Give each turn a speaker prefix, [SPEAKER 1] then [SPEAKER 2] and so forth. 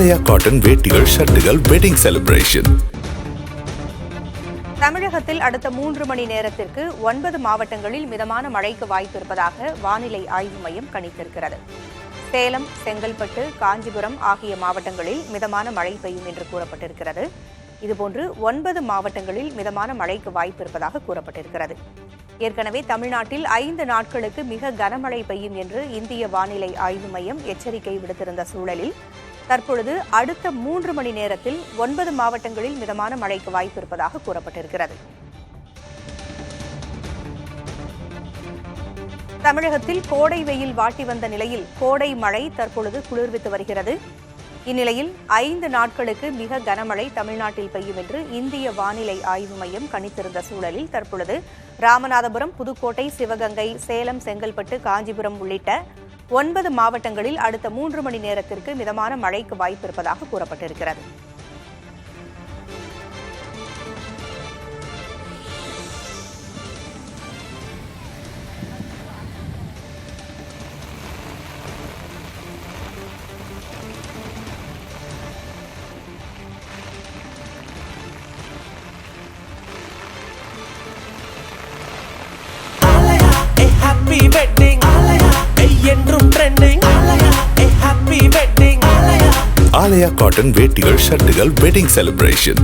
[SPEAKER 1] ஆலயா cotton வேட்டிகள் ஷர்ட்டுகள் wedding celebration.
[SPEAKER 2] தமிழகத்தில் அடுத்த 3 மணி நேரத்திற்கு 9 மாவட்டங்களில் மிதமான மழைக்கு வாய்ப்பு இருப்பதாக வானிலை ஆய்வு மையம் கணித்திருக்கிறது. சேலம், செங்கல்பட்டு, காஞ்சிபுரம் ஆகிய மாவட்டங்களில் மிதமான மழை பெய்யும் என்று கூறப்பட்டிருக்கிறது. இதுபோன்று 9 மாவட்டங்களில் மிதமான மழைக்கு வாய்ப்பு இருப்பதாக கூறப்பட்டிருக்கிறது. ஏற்கனவே தமிழ்நாட்டில் 5 நாட்களுக்கு மிக கனமழை பெய்யும் என்று இந்திய வானிலை ஆய்வு மையம் எச்சரிக்கை விடுத்திருந்த சூழலில் தற்பொழுது அடுத்த 3 மணி நேரத்தில் 9 மாவட்டங்களில் மிதமான மழைக்கு வாய்ப்பு இருப்பதாக கூறப்பட்டிருக்கிறது. தமிழகத்தில் கோடை வெயில் வாட்டி வந்த நிலையில் கோடை மழை தற்பொழுது குளிர்வித்து வருகிறது. இந்நிலையில் 5 நாட்களுக்கு மிக கனமழை தமிழ்நாட்டில் பெய்யும் என்று இந்திய வானிலை ஆய்வு மையம் கணித்திருந்த சூழலில் தற்பொழுது ராமநாதபுரம், புதுக்கோட்டை, சிவகங்கை, சேலம், செங்கல்பட்டு, காஞ்சிபுரம் உள்ளிட்ட 9 மாவட்டங்களில் அடுத்த 3 மணி நேரத்திற்கு மிதமான மழைக்கு வாய்ப்பு இருப்பதாக கூறப்பட்டிருக்கிறது.
[SPEAKER 3] Happy wedding, என்றும் trending. Happy wedding,
[SPEAKER 1] Aalaya cotton வேட்டிகள் ஷர்ட்டுகள் வெட்டிங் செலிப்ரேஷன்.